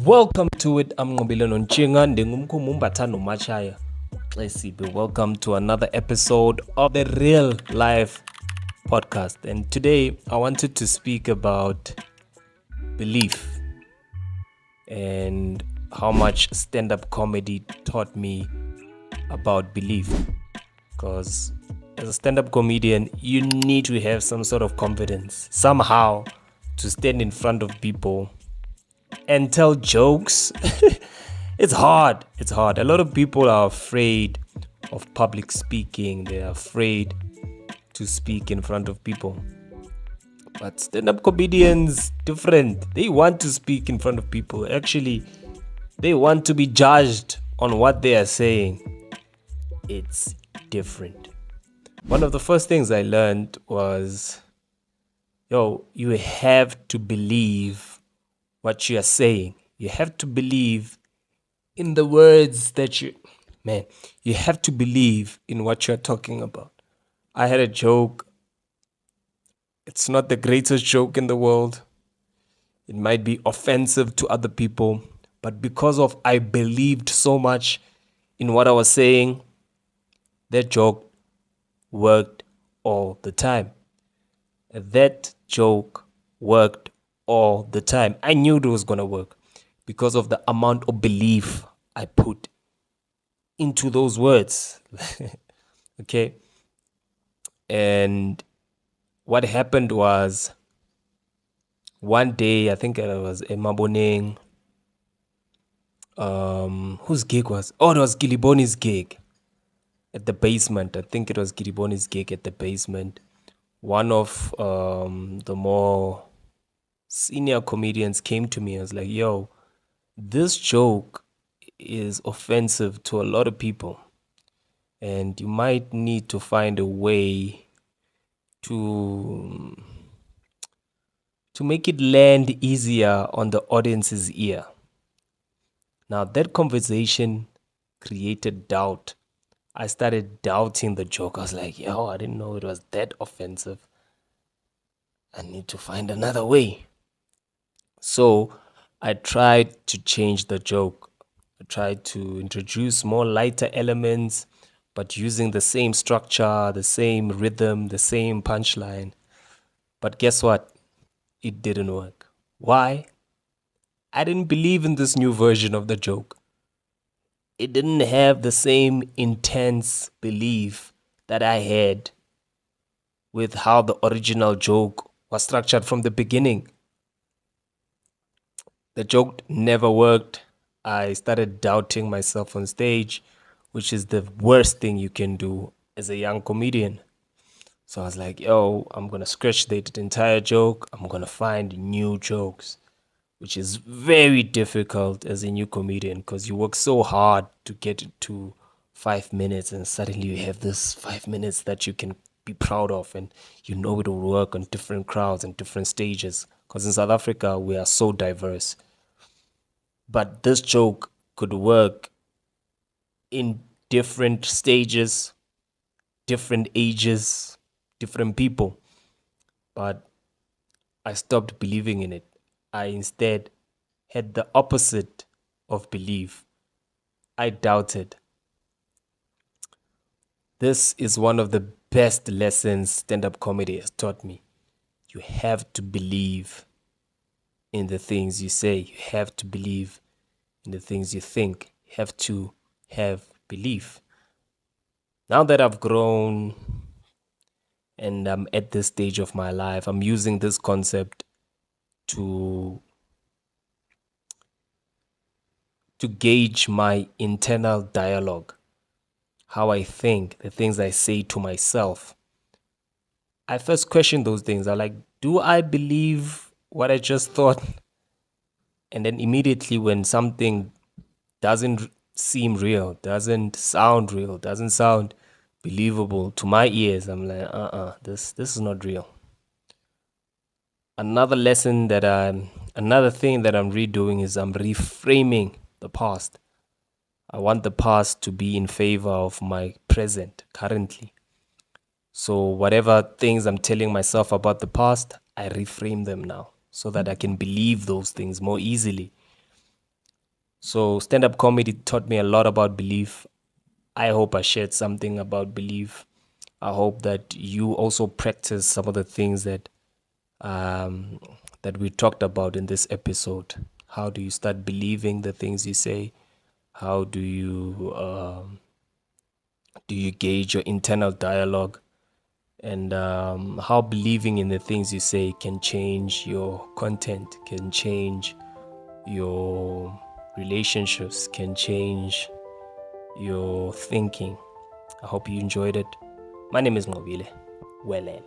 Welcome to it. I'm Ngobile Nonchinga Ndengumkhumumbatha Nomachaya. Xesibe. Welcome to another episode of the Real Life Podcast. And today I wanted to speak about belief and how much stand-up comedy taught me about belief. Because as a stand-up comedian, you need to have some sort of confidence somehow to stand in front of people and tell jokes. It's hard. A lot of people are afraid of public speaking. They're afraid to speak in front of people. But stand-up comedians, different. They want to speak in front of people. Actually, they want to be judged on what they are saying. It's different. One of the first things I learned was, you have to believe what you are saying. You have to believe in the words that you have to believe in what you're talking about. I had a joke. It's not the greatest joke in the world. It might be offensive to other people, but because of I believed so much in what I was saying, that joke worked all the time. That joke worked all the time. I knew it was going to work because of the amount of belief I put into those words. Okay. And what happened was, one day, I think it was Emaboning. Whose gig was? Oh, it was Giliboni's gig at the basement. I think it was Giliboni's gig at the basement. One of the more senior comedians came to me and was like, this joke is offensive to a lot of people, and you might need to find a way to make it land easier on the audience's ear. Now, that conversation created doubt. I started doubting the joke. I was like, I didn't know it was that offensive. I need to find another way. So I tried to change the joke. I tried to introduce more lighter elements, but using the same structure, the same rhythm, the same punchline. But guess what? It didn't work. Why? I didn't believe in this new version of the joke. It didn't have the same intense belief that I had with how the original joke was structured from the beginning. The joke never worked. I started doubting myself on stage, which is the worst thing you can do as a young comedian. So I was like, I'm going to scratch the entire joke. I'm going to find new jokes, which is very difficult as a new comedian because you work so hard to get it to 5 minutes, and suddenly you have this 5 minutes that you can be proud of, and it will work on different crowds and different stages, because in South Africa we are so diverse. But this joke could work in different stages, different ages, different people. But I stopped believing in it. I instead had the opposite of belief. I doubted. This is one of the best lessons stand-up comedy has taught me. You have to believe in the things you say. You have to believe in the things you think. You have to have belief. Now that I've grown and I'm at this stage of my life, I'm using this concept to gauge my internal dialogue, how I think, the things I say to myself. I first question those things. I'm like, do I believe what I just thought? And then immediately when something doesn't seem real, doesn't sound real, doesn't sound believable to my ears, I'm like, this is not real. Another thing that I'm redoing is I'm reframing the past. I want the past to be in favor of my present currently. So whatever things I'm telling myself about the past, I reframe them now so that I can believe those things more easily. So stand-up comedy taught me a lot about belief. I hope I shared something about belief. I hope that you also practice some of the things um, that we talked about in this episode. How do you start believing the things you say? How do you gauge your internal dialogue? And how believing in the things you say can change your content, can change your relationships, can change your thinking. I hope you enjoyed it. My name is Ngobile Welele.